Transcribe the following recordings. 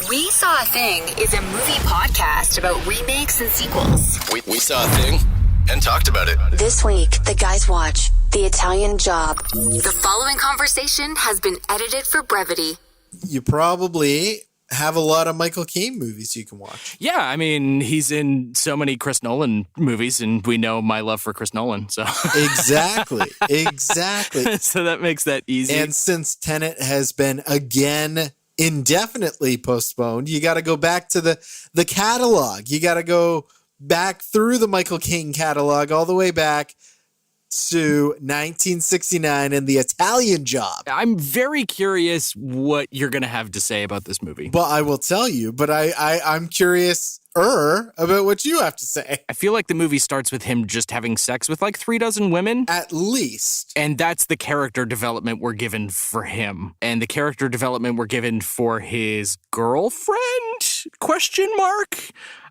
We Saw a Thing is a movie podcast about remakes and sequels. We saw a thing and talked about it. This week, the guys watch The Italian Job. The following conversation has been edited for brevity. You probably have a lot of Michael Caine movies you can watch. Yeah, I mean, he's in so many Chris Nolan movies, and we know my love for Chris Nolan, so. Exactly. So that makes that easy. And since Tenet has been again indefinitely postponed, you got to go back to the catalog. You got to go back through the Michael Caine catalog all the way back to 1969 and The Italian Job. I'm very curious what you're going to have to say about this movie. Well, I will tell you, but I'm curious about what you have to say. I feel like the movie starts with him just having sex with like 36 women. At least. And that's the character development we're given for him. And the character development we're given for his girlfriend, ?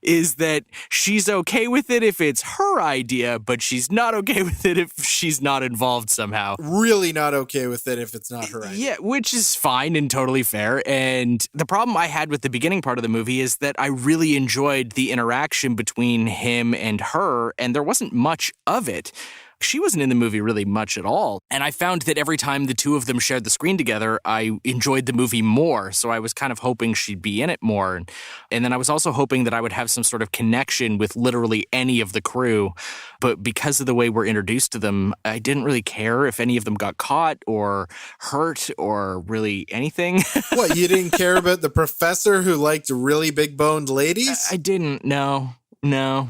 Is that she's okay with it if it's her idea, but she's not okay with it if she's not involved somehow. Really not okay with it if it's not her idea. Yeah, which is fine and totally fair. And the problem I had with the beginning part of the movie is that I really enjoyed the interaction between him and her, and there wasn't much of it. She wasn't in the movie really much at all. And I found that every time the two of them shared the screen together, I enjoyed the movie more. So I was kind of hoping she'd be in it more. And then I was also hoping that I would have some sort of connection with literally any of the crew. But because of the way we're introduced to them, I didn't really care if any of them got caught or hurt or really anything. What, you didn't care about the professor who liked really big-boned ladies? I didn't, no.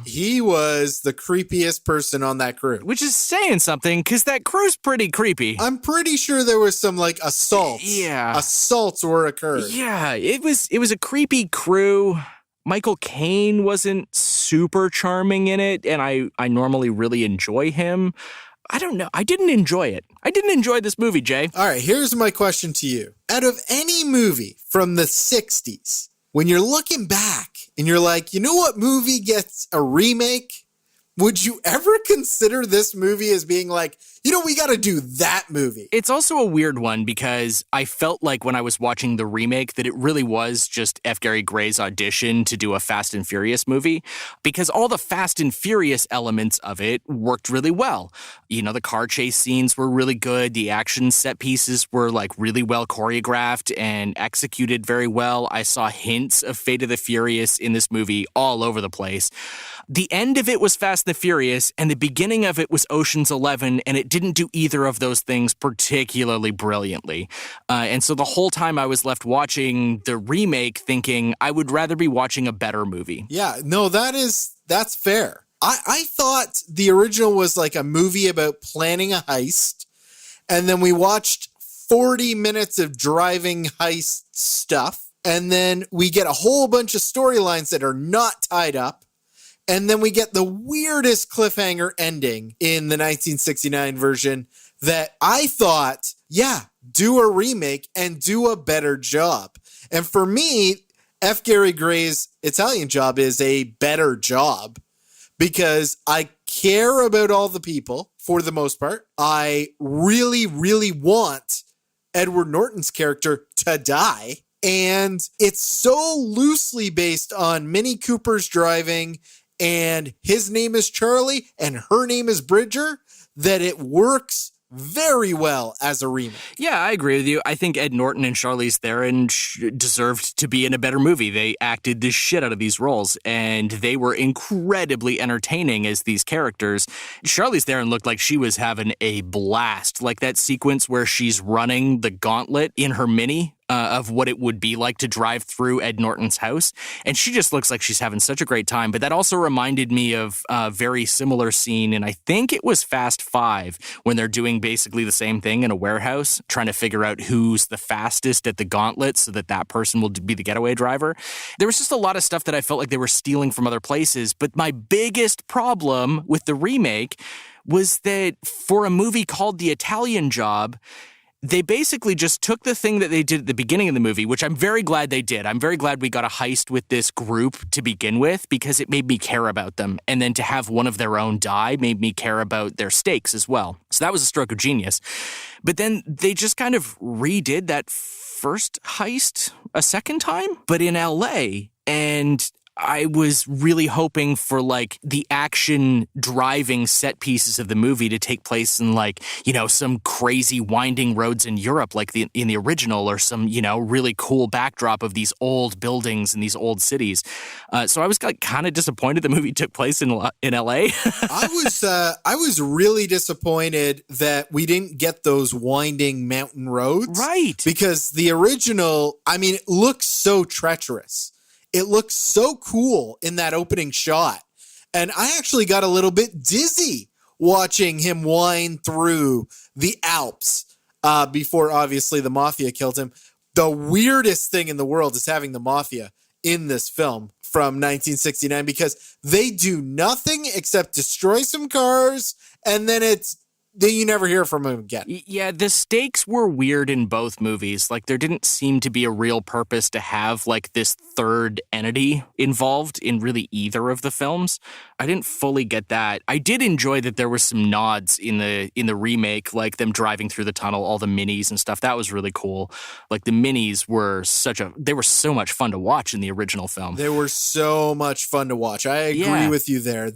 He was the creepiest person on that crew. Which is saying something, because that crew's pretty creepy. I'm pretty sure there was some, like, assaults. Yeah. Assaults were occurring. Yeah, it was a creepy crew. Michael Caine wasn't super charming in it, and I normally really enjoy him. I don't know. I didn't enjoy it. I didn't enjoy this movie, Jay. All right, here's my question to you. Out of any movie from the 60s, when you're looking back and you're like, you know what movie gets a remake? Would you ever consider this movie as being like, you know, we got to do that movie? It's also a weird one because I felt like when I was watching the remake that it really was just F. Gary Gray's audition to do a Fast and Furious movie, because all the Fast and Furious elements of it worked really well. You know, the car chase scenes were really good. The action set pieces were like really well choreographed and executed very well. I saw hints of Fate of the Furious in this movie all over the place. The end of it was Fast and the Furious, and the beginning of it was Ocean's 11, and it didn't do either of those things particularly brilliantly. And so the whole time I was left watching the remake thinking I would rather be watching a better movie. Yeah, no, that's fair. I thought the original was like a movie about planning a heist, and then we watched 40 minutes of driving heist stuff, and then we get a whole bunch of storylines that are not tied up. And then we get the weirdest cliffhanger ending in the 1969 version that I thought, yeah, do a remake and do a better job. And for me, F. Gary Gray's Italian Job is a better job because I care about all the people for the most part. I really, really want Edward Norton's character to die. And it's so loosely based on Mini Cooper's driving, and his name is Charlie and her name is Bridger, that it works very well as a remake. Yeah, I agree with you. I think Ed Norton and Charlize Theron deserved to be in a better movie. They acted the shit out of these roles, and they were incredibly entertaining as these characters. Charlize Theron looked like she was having a blast, like that sequence where she's running the gauntlet in her Mini. Of what it would be like to drive through Ed Norton's house. And she just looks like she's having such a great time. But that also reminded me of a very similar scene, and I think it was Fast 5, when they're doing basically the same thing in a warehouse, trying to figure out who's the fastest at the gauntlet so that person will be the getaway driver. There was just a lot of stuff that I felt like they were stealing from other places. But my biggest problem with the remake was that for a movie called The Italian Job, they basically just took the thing that they did at the beginning of the movie, which I'm very glad they did. I'm very glad we got a heist with this group to begin with because it made me care about them. And then to have one of their own die made me care about their stakes as well. So that was a stroke of genius. But then they just kind of redid that first heist a second time, but in LA. And I was really hoping for like the action driving set pieces of the movie to take place in like, some crazy winding roads in Europe, like in the original, or some, really cool backdrop of these old buildings and these old cities. So I was kind of disappointed the movie took place in LA. I was really disappointed that we didn't get those winding mountain roads. Right. Because the original, it looks so treacherous. It looks so cool in that opening shot. And I actually got a little bit dizzy watching him wind through the Alps before, obviously, the Mafia killed him. The weirdest thing in the world is having the Mafia in this film from 1969 because they do nothing except destroy some cars, and then you never hear from them again. Yeah, the stakes were weird in both movies. Like, there didn't seem to be a real purpose to have, like, this third entity involved in really either of the films. I didn't fully get that. I did enjoy that there were some nods in the remake, like them driving through the tunnel, all the minis and stuff. That was really cool. Like, the minis were they were so much fun to watch in the original film. They were so much fun to watch. I agree with you there.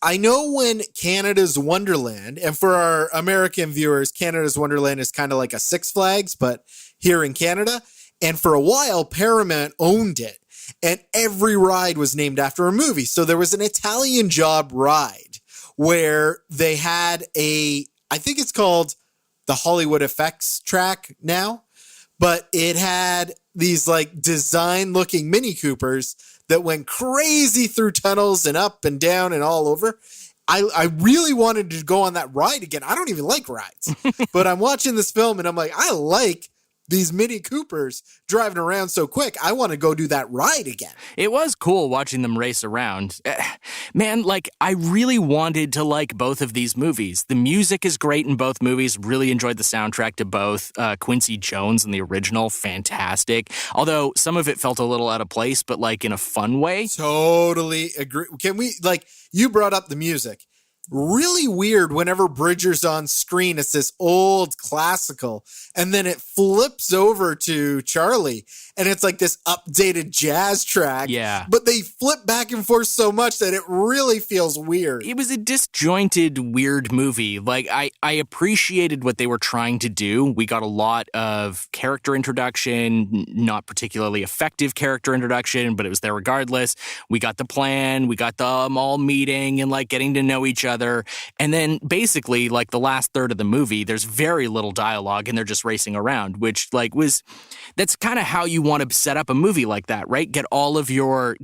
I know when Canada's Wonderland, and for our American viewers, Canada's Wonderland is kind of like a Six Flags, but here in Canada. And for a while, Paramount owned it. And every ride was named after a movie. So there was an Italian Job ride where they had I think it's called the Hollywood Effects track now, but it had these like design looking Mini Coopers that went crazy through tunnels and up and down and all over. I really wanted to go on that ride again. I don't even like rides, but I'm watching this film and I'm like, I like these Mini Coopers driving around so quick. I want to go do that ride again. It was cool watching them race around. Man, like, I really wanted to like both of these movies. The music is great in both movies. Really enjoyed the soundtrack to both. Quincy Jones in the original, fantastic. Although some of it felt a little out of place, but like in a fun way. Totally agree. Can we, like, you brought up the music. Really weird whenever Bridger's on screen. It's this old classical, and then it flips over to Charlie, and it's like this updated jazz track. Yeah. But they flip back and forth so much that it really feels weird. It was a disjointed, weird movie. Like, I appreciated what they were trying to do. We got a lot of character introduction, not particularly effective character introduction, but it was there regardless. We got the plan. We got them all meeting and, like, getting to know each other. And then basically, like, the last third of the movie, there's very little dialogue and they're just racing around, which, like, that's kind of how you want to set up a movie like that, right? Get all of your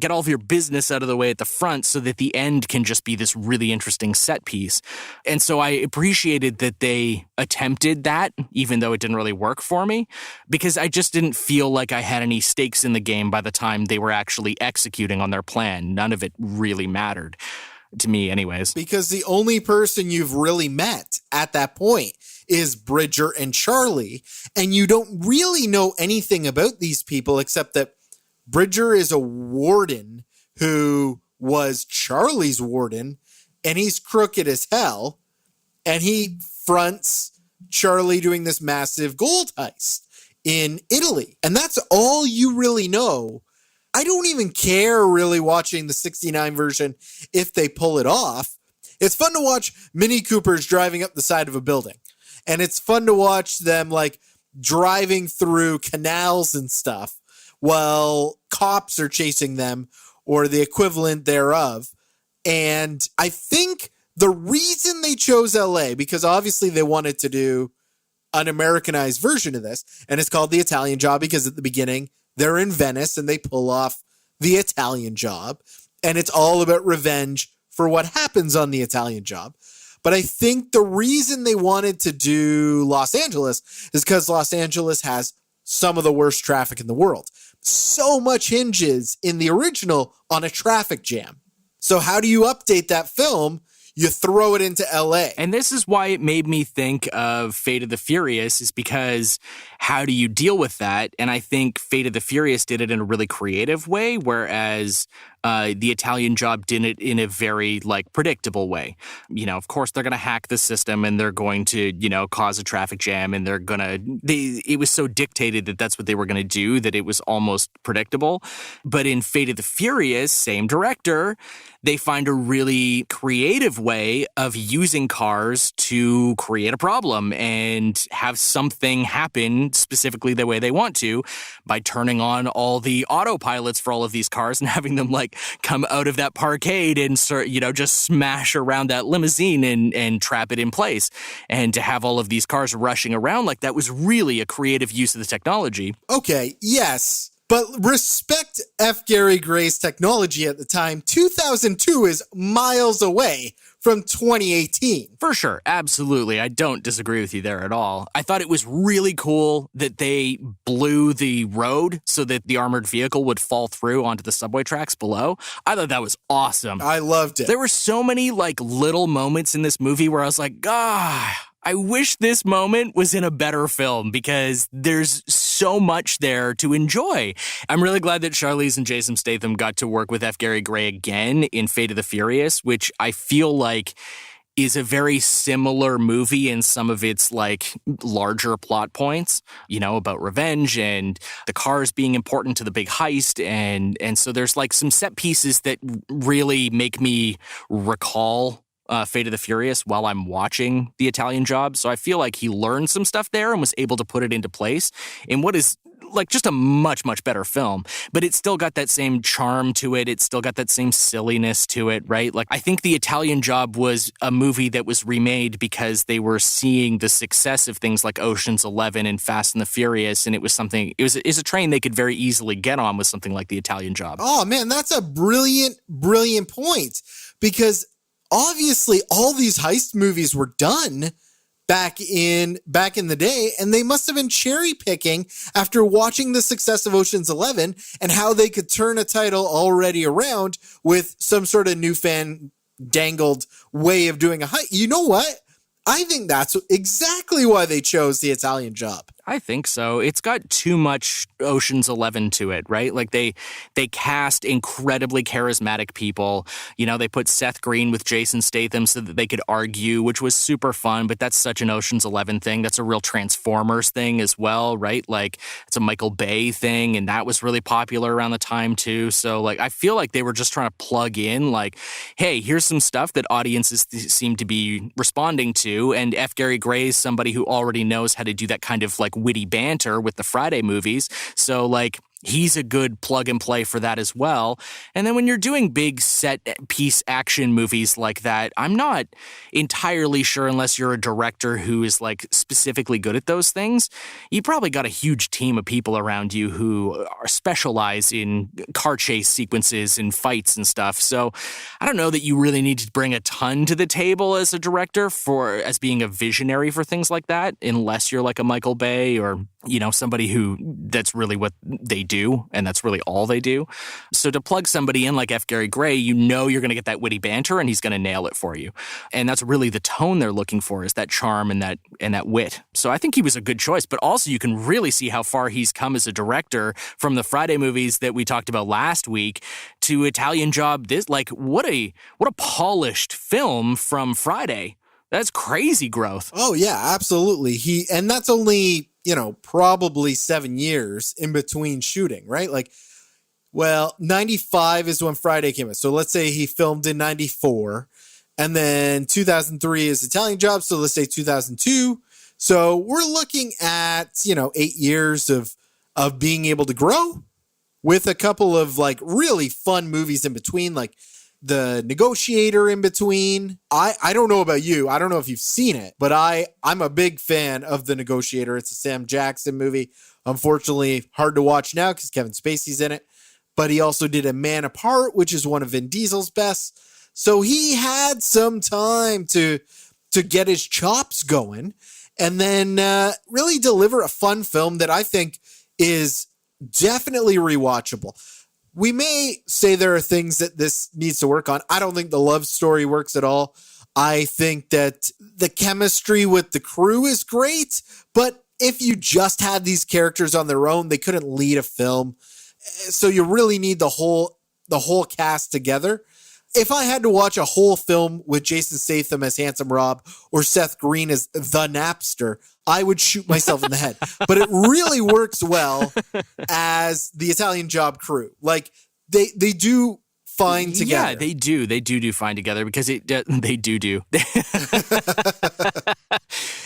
business out of the way at the front so that the end can just be this really interesting set piece. And so I appreciated that they attempted that, even though it didn't really work for me, because I just didn't feel like I had any stakes in the game by the time they were actually executing on their plan. None of it really mattered. To me, anyways. Because the only person you've really met at that point is Bridger and Charlie, and you don't really know anything about these people except that Bridger is a warden who was Charlie's warden, and he's crooked as hell, and he fronts Charlie doing this massive gold heist in Italy. And that's all you really know. I don't even care really watching the 69 version if they pull it off. It's fun to watch Mini Coopers driving up the side of a building. And it's fun to watch them like driving through canals and stuff while cops are chasing them or the equivalent thereof. And I think the reason they chose LA, because obviously they wanted to do an Americanized version of this, and it's called The Italian Job because at the beginning they're in Venice and they pull off the Italian Job, and it's all about revenge for what happens on the Italian Job. But I think the reason they wanted to do Los Angeles is because Los Angeles has some of the worst traffic in the world. So much hinges in the original on a traffic jam. So how do you update that film? You throw it into LA. And this is why it made me think of Fate of the Furious, is because how do you deal with that? And I think Fate of the Furious did it in a really creative way, whereas The Italian Job did it in a very like predictable way. Of course they're going to hack the system and they're going to, cause a traffic jam, and it was so dictated that that's what they were going to do that it was almost predictable. But in Fate of the Furious, same director, they find a really creative way of using cars to create a problem and have something happen specifically the way they want to by turning on all the autopilots for all of these cars and having them like come out of that parkade and just smash around that limousine and trap it in place. And to have all of these cars rushing around like that was really a creative use of the technology. Okay, yes. But respect F. Gary Gray's technology at the time. 2002 is miles away from 2018. For sure. Absolutely. I don't disagree with you there at all. I thought it was really cool that they blew the road so that the armored vehicle would fall through onto the subway tracks below. I thought that was awesome. I loved it. There were so many like little moments in this movie where I was like, I wish this moment was in a better film because there's so much there to enjoy. I'm really glad that Charlize and Jason Statham got to work with F. Gary Gray again in Fate of the Furious, which I feel like is a very similar movie in some of its like larger plot points, about revenge and the cars being important to the big heist. And so there's like some set pieces that really make me recall Fate of the Furious while I'm watching The Italian Job. So I feel like he learned some stuff there and was able to put it into place in what is like just a much, much better film. But it's still got that same charm to it. It's still got that same silliness to it, right? Like I think The Italian Job was a movie that was remade because they were seeing the success of things like Ocean's 11 and Fast and the Furious. And it was a train they could very easily get on with something like The Italian Job. Oh man, that's a brilliant, brilliant point, because obviously all these heist movies were done back in the day, and they must have been cherry picking after watching the success of Ocean's 11 and how they could turn a title already around with some sort of newfangled dangled way of doing a heist. You know what? I think that's exactly why they chose The Italian Job. I think so. It's got too much Ocean's 11 to it, right? Like they cast incredibly charismatic people. They put Seth Green with Jason Statham so that they could argue, which was super fun, but that's such an Ocean's 11 thing. That's a real Transformers thing as well, right? Like it's a Michael Bay thing, and that was really popular around the time too. So like I feel like they were just trying to plug in like, hey, here's some stuff that audiences seem to be responding to, and F. Gary Gray is somebody who already knows how to do that kind of like witty banter with the Friday movies. So like he's a good plug and play for that as well. And then when you're doing big set piece action movies like that, I'm not entirely sure, unless you're a director who is like specifically good at those things, you probably got a huge team of people around you who are specialized in car chase sequences and fights and stuff. So I don't know that you really need to bring a ton to the table as a director as being a visionary for things like that, unless you're like a Michael Bay or, somebody who that's really what they do, and that's really all they do. So to plug somebody in like F. Gary Gray, you're going to get that witty banter and he's going to nail it for you. And that's really the tone they're looking for, is that charm and that wit. So I think he was a good choice, but also you can really see how far he's come as a director from the Friday movies that we talked about last week to Italian Job. What a polished film from Friday. That's crazy growth. Oh yeah, absolutely. And that's only, probably 7 years in between shooting, right? 95 is when Friday came out. So let's say he filmed in 94, and then 2003 is Italian Job. So let's say 2002. So we're looking at, 8 years of being able to grow with a couple of like really fun movies in between, like The Negotiator in between. I don't know about you. I don't know if you've seen it, but I'm a big fan of The Negotiator. It's a Sam Jackson movie. Unfortunately, hard to watch now because Kevin Spacey's in it. But he also did A Man Apart, which is one of Vin Diesel's best. So he had some time to get his chops going and then really deliver a fun film that I think is definitely rewatchable. We may say there are things that this needs to work on. I don't think the love story works at all. I think that the chemistry with the crew is great, but if you just had these characters on their own, they couldn't lead a film. So you really need the whole the whole cast together. If I had to watch a whole film with Jason Statham as Handsome Rob or Seth Green as the Napster, I would shoot myself in the head. But it really works well as the Italian Job crew. Like they do fine together. Yeah, they do fine together because they do.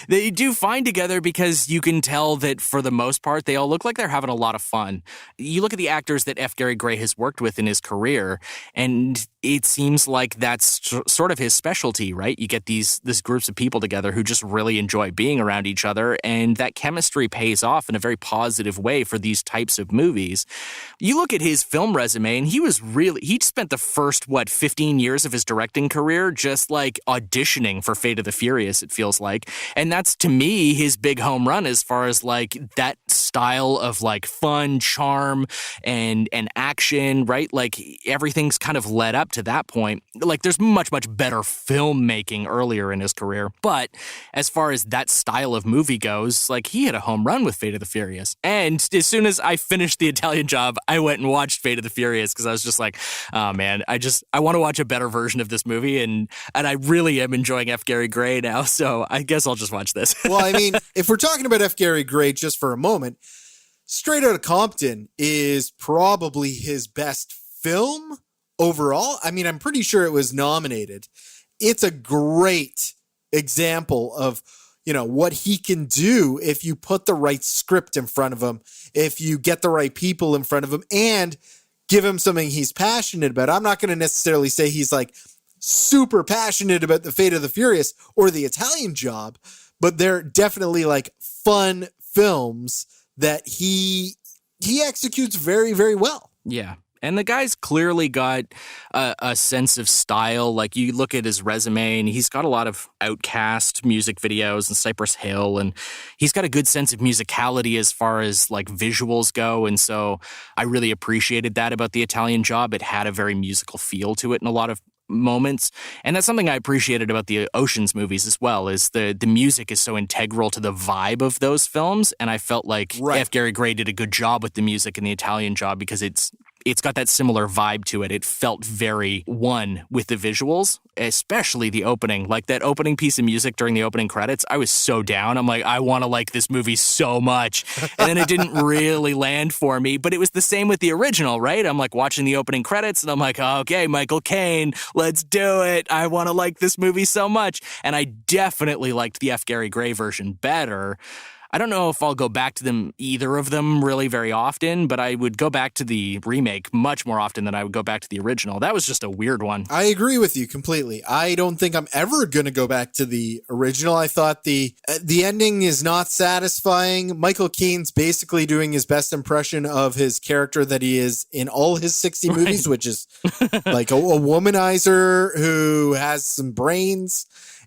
They do fine together because you can tell that for the most part, they all look like they're having a lot of fun. You look at the actors that F. Gary Gray has worked with in his career, and it seems like that's sort of his specialty, right? You get these groups of people together who just really enjoy being around each other, and that chemistry pays off in a very positive way for these types of movies. You look at his film resume, and he spent the first, 15 years of his directing career just like auditioning for Fate of the Furious, it feels like. And that's, to me, his big home run as far as like that style of like fun, charm, and action, right? Like everything's kind of led up to that point. Like there's much, much better filmmaking earlier in his career. But as far as that style of movie goes, like he hit a home run with Fate of the Furious. And as soon as I finished The Italian Job, I went and watched Fate of the Furious because I was just like, oh man, I want to watch a better version of this movie. And I really am enjoying F. Gary Gray now. So I guess I'll just watch this. Well, I mean, if we're talking about F. Gary Gray just for a moment, Straight Outta Compton is probably his best film overall. I mean, I'm pretty sure it was nominated. It's a great example of, what he can do if you put the right script in front of him, if you get the right people in front of him and give him something he's passionate about. I'm not going to necessarily say he's like super passionate about the Fate of the Furious or The Italian Job, but they're definitely like fun films that he executes very, very well. Yeah. And the guy's clearly got a sense of style. Like you look at his resume and he's got a lot of Outcast music videos and Cypress Hill, and he's got a good sense of musicality as far as like visuals go. And so I really appreciated that about The Italian Job. It had a very musical feel to it in a lot of moments. And that's something I appreciated about the Ocean's movies as well, is the music is so integral to the vibe of those films. And I felt like F. Gary Gray did a good job with the music in The Italian Job because it's got that similar vibe to it. It felt very one with the visuals, especially the opening. Like that opening piece of music during the opening credits, I was so down. I'm like, I want to like this movie so much. And then it didn't really land for me. But it was the same with the original, right? I'm like watching the opening credits and I'm like, okay, Michael Caine, let's do it. I want to like this movie so much. And I definitely liked the F. Gary Gray version better. I don't know if I'll go back to either of them really very often, but I would go back to the remake much more often than I would go back to the original. That was just a weird one. I agree with you completely. I don't think I'm ever going to go back to the original. I thought the ending is not satisfying. Michael Caine's basically doing his best impression of his character that he is in all his 60 movies, which is like a womanizer who has some brains.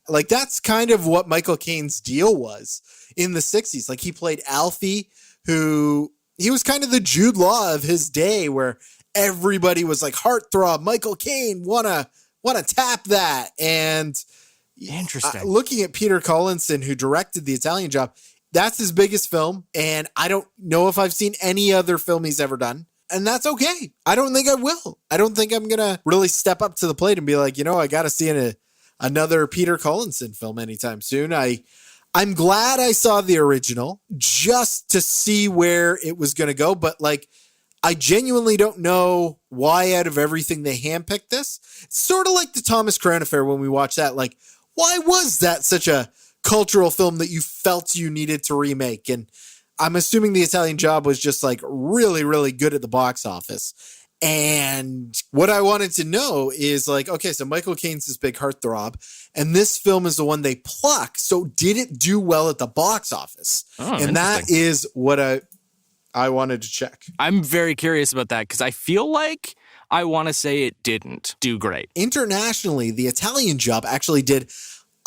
Like that's kind of what Michael Caine's deal was in the 60s. Like he played Alfie, he was kind of the Jude Law of his day, where everybody was like heartthrob, Michael Caine, wanna tap that. And interesting. Looking at Peter Collinson, who directed The Italian Job, that's his biggest film. And I don't know if I've seen any other film he's ever done. And that's okay. I don't think I will. I don't think I'm going to really step up to the plate and be like, I got to see another Peter Collinson film anytime soon. I'm glad I saw the original just to see where it was going to go. But like, I genuinely don't know why out of everything they handpicked this. It's sort of like the Thomas Crown Affair when we watched that. Like, why was that such a cultural film that you felt you needed to remake? And I'm assuming The Italian Job was just like really, really good at the box office. And what I wanted to know is like, okay, so Michael Caine's this big heartthrob, and this film is the one they pluck. So did it do well at the box office? Oh, and that is what I wanted to check. I'm very curious about that because I feel like I want to say it didn't do great. Internationally, The Italian Job actually did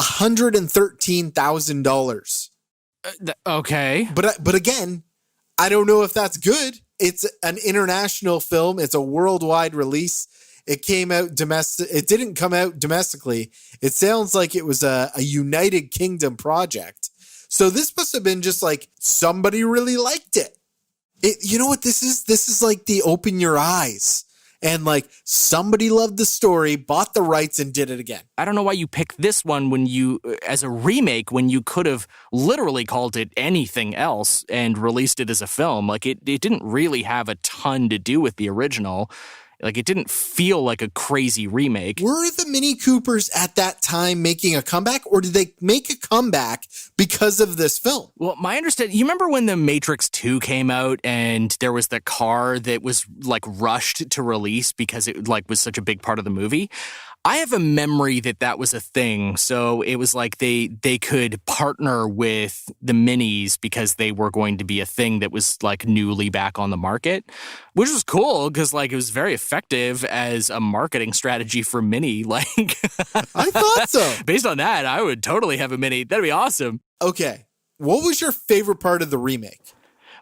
$113,000. Okay. But again, I don't know if that's good. It's an international film. It's a worldwide release. It came out domestic. It didn't come out domestically. It sounds like it was a United Kingdom project. So this must have been just like somebody really liked it. You know what this is? This is like the open your eyes and like somebody loved the story, bought the rights, and did it again. I don't know why you picked this one as a remake when you could have literally called it anything else and released it as a film. Like it didn't really have a ton to do with the original. Like, it didn't feel like a crazy remake. Were the Mini Coopers at that time making a comeback, or did they make a comeback because of this film? Well, my understanding, you remember when The Matrix 2 came out and there was the car that was, like, rushed to release because it, like, was such a big part of the movie? I have a memory that was a thing. So it was like they could partner with the minis because they were going to be a thing that was like newly back on the market, which was cool because like it was very effective as a marketing strategy for Mini. Like, I thought so. Based on that, I would totally have a Mini. That'd be awesome. Okay. What was your favorite part of the remake?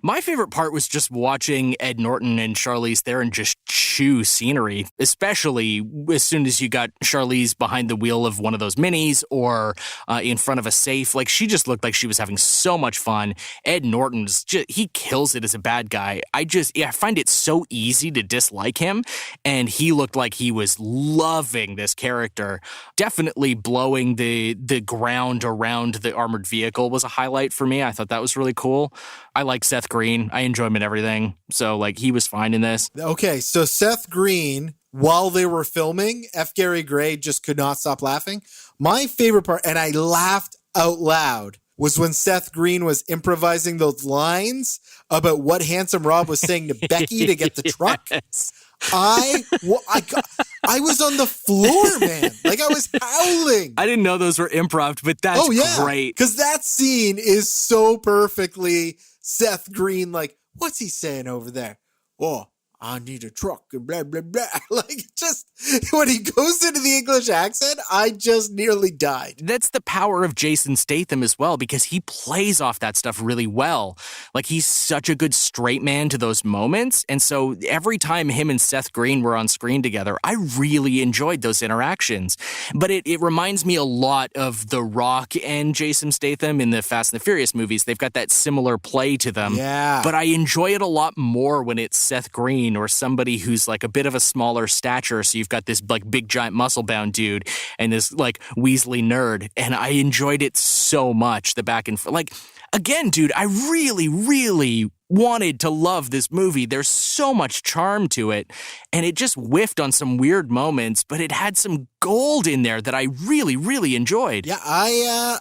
My favorite part was just watching Ed Norton and Charlize Theron just chew scenery, especially as soon as you got Charlize behind the wheel of one of those minis or in front of a safe. Like, she just looked like she was having so much fun. Ed Norton's just, he kills it as a bad guy. I find it so easy to dislike him, and he looked like he was loving this character. Definitely blowing the ground around the armored vehicle was a highlight for me. I thought that was really cool. I like Seth Green. I enjoy him in everything. So, like, he was fine in this. Okay, so Seth Green, while they were filming, F. Gary Gray just could not stop laughing. My favorite part, and I laughed out loud, was when Seth Green was improvising those lines about what Handsome Rob was saying to Becky to get the truck. I was on the floor, man. Like, I was howling. I didn't know those were improv, but that's great. Because that scene is so perfectly Seth Green, like, what's he saying over there? Oh, I need a truck and blah, blah, blah. Like, just when he goes into the English accent, I just nearly died. That's the power of Jason Statham as well, because he plays off that stuff really well. Like, he's such a good straight man to those moments. And so every time him and Seth Green were on screen together, I really enjoyed those interactions. But it reminds me a lot of The Rock and Jason Statham in the Fast and the Furious movies. They've got that similar play to them. Yeah. But I enjoy it a lot more when it's Seth Green or somebody who's like a bit of a smaller stature. So you've got this like big giant muscle bound dude and this like Weasley nerd. And I enjoyed it so much, the back and forth. Like, again, dude, I really, really wanted to love this movie. There's so much charm to it, and it just whiffed on some weird moments, but it had some gold in there that I really, really enjoyed. Yeah, I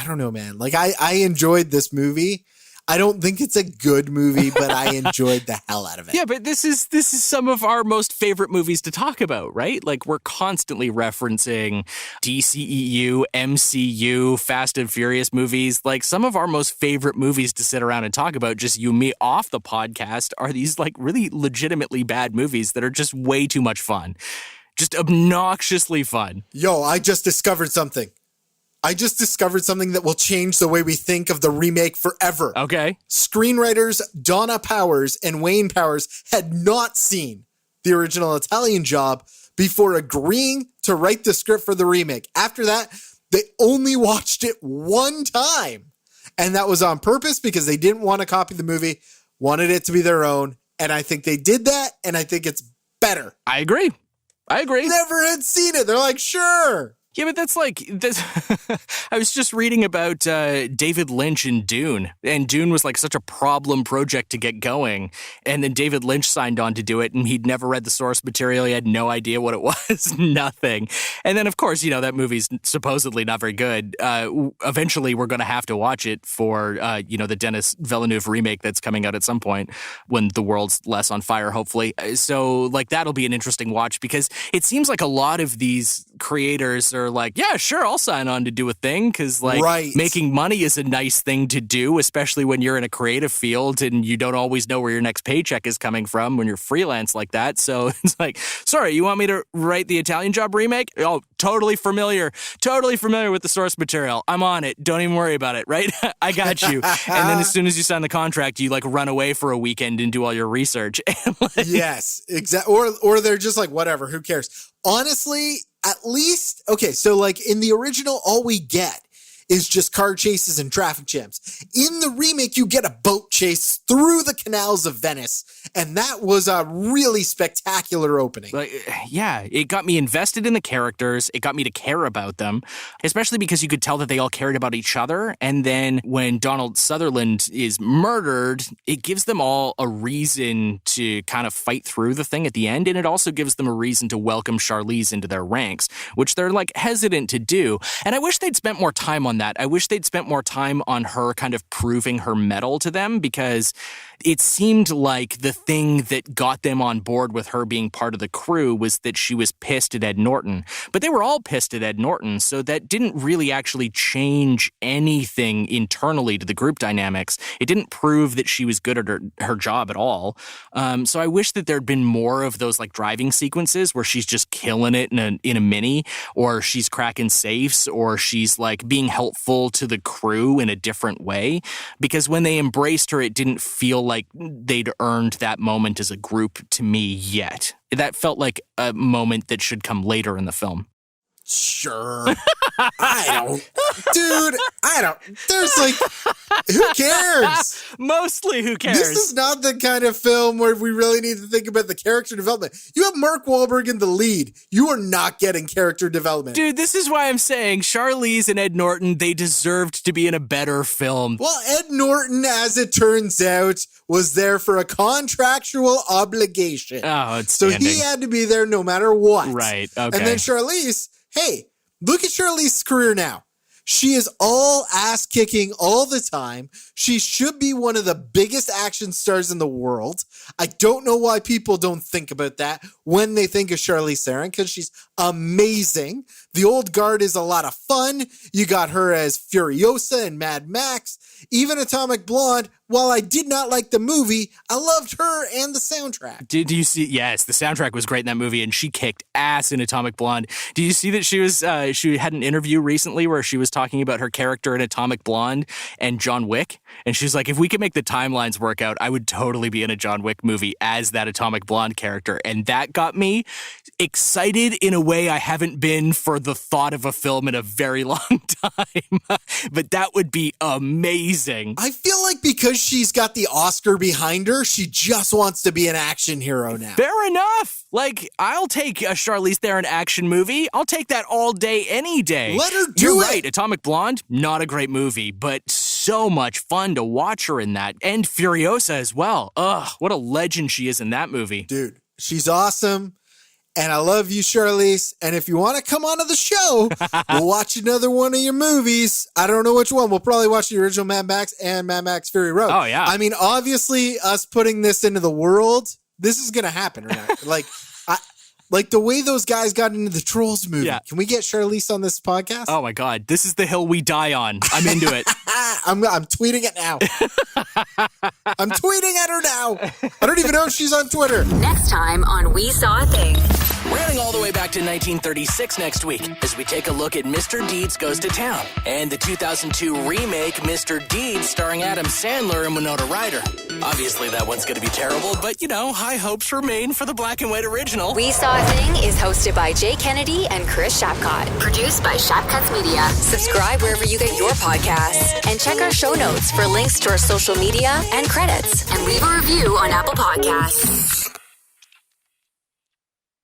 don't know, man. Like, I enjoyed this movie. I don't think it's a good movie, but I enjoyed the hell out of it. Yeah, but this is some of our most favorite movies to talk about, right? Like, we're constantly referencing DCEU, MCU, Fast and Furious movies. Like, some of our most favorite movies to sit around and talk about, just you and me off the podcast, are these like really legitimately bad movies that are just way too much fun. Just obnoxiously fun. Yo, I just discovered something. That will change the way we think of the remake forever. Okay. Screenwriters Donna Powers and Wayne Powers had not seen the original Italian Job before agreeing to write the script for the remake. After that, they only watched it one time. And that was on purpose because they didn't want to copy the movie, wanted it to be their own. And I think they did that, and I think it's better. I agree. Never had seen it. They're like, sure. Yeah, but that's like, I was just reading about David Lynch and Dune, and Dune was like such a problem project to get going, and then David Lynch signed on to do it, and he'd never read the source material, he had no idea what it was, nothing. And then, of course, you know, that movie's supposedly not very good. Eventually, we're going to have to watch it for, the Denis Villeneuve remake that's coming out at some point when the world's less on fire, hopefully. So, like, that'll be an interesting watch, because it seems like a lot of these creators are like, yeah, sure, I'll sign on to do a thing, because like making money is a nice thing to do, especially when you're in a creative field and you don't always know where your next paycheck is coming from when you're freelance like that. So it's like, sorry, you want me to write the Italian Job remake? Oh, totally familiar with the source material. I'm on it. Don't even worry about it, right? I got you. And then as soon as you sign the contract, you like run away for a weekend and do all your research. Yes, exactly. Or they're just like, whatever, who cares? Honestly, at least, okay, so like in the original, all we get is just car chases and traffic jams. In the remake, you get a boat chase through the canals of Venice, and that was a really spectacular opening. Yeah, it got me invested in the characters. It got me to care about them, especially because you could tell that they all cared about each other. And then when Donald Sutherland is murdered, it gives them all a reason to kind of fight through the thing at the end. And it also gives them a reason to welcome Charlize into their ranks, which they're like hesitant to do. And I wish they'd spent more time on that. I wish they'd spent more time on her kind of proving her mettle to them, because it seemed like the thing that got them on board with her being part of the crew was that she was pissed at Ed Norton. But they were all pissed at Ed Norton, so that didn't really actually change anything internally to the group dynamics. It didn't prove that she was good at her job at all. So I wish that there'd been more of those like driving sequences where she's just killing it in a Mini, or she's cracking safes, or she's like being helpful to the crew in a different way. Because when they embraced her, it didn't feel like they'd earned that moment as a group to me yet. That felt like a moment that should come later in the film. Sure. There's like, who cares? Mostly who cares? This is not the kind of film where we really need to think about the character development. You have Mark Wahlberg in the lead. You are not getting character development. Dude, this is why I'm saying Charlize and Ed Norton, they deserved to be in a better film. Well, Ed Norton, as it turns out, was there for a contractual obligation. Oh, it's so he had to be there no matter what. Right, okay. And then Charlize, hey, look at Charlize's career now. She is all ass kicking all the time. She should be one of the biggest action stars in the world. I don't know why people don't think about that when they think of Charlize Theron, because she's amazing. The Old Guard is a lot of fun. You got her as Furiosa in Mad Max. Even Atomic Blonde, while I did not like the movie, I loved her and the soundtrack. Did you see? Yes, the soundtrack was great in that movie, and she kicked ass in Atomic Blonde. Did you see that she had an interview recently where she was talking about her character in Atomic Blonde and John Wick? And she's like, if we could make the timelines work out, I would totally be in a John Wick movie as that Atomic Blonde character. And that got me excited in a way I haven't been for the thought of a film in a very long time. But that would be amazing. I feel like because she's got the Oscar behind her, she just wants to be an action hero now. Fair enough. Like, I'll take a Charlize Theron action movie. I'll take that all day, any day. Let her do You're it. right. Atomic Blonde, not a great movie, but so much fun to watch her in that. And Furiosa as well. Ugh, what a legend she is in that movie. Dude, she's awesome. And I love you, Charlize. And if you want to come onto the show, we'll watch another one of your movies. I don't know which one. We'll probably watch the original Mad Max and Mad Max Fury Road. Oh, yeah. I mean, obviously, us putting this into the world, this is going to happen, right? Like the way those guys got into the Trolls movie. Yeah. Can we get Charlize on this podcast? Oh, my God. This is the hill we die on. I'm into it. I'm tweeting it now. I'm tweeting at her now. I don't even know if she's on Twitter. Next time on We Saw a Thing. Running all the way back to 1936 next week as we take a look at Mr. Deeds Goes to Town and the 2002 remake Mr. Deeds starring Adam Sandler and Winona Ryder. Obviously that one's going to be terrible, but you know, high hopes remain for the black and white original. We Saw a Thing is hosted by Jay Kennedy and Chris Shapcott. Produced by Shapcuts Media. Subscribe wherever you get your podcasts. And check our show notes for links to our social media and credits. And leave a review on Apple Podcasts.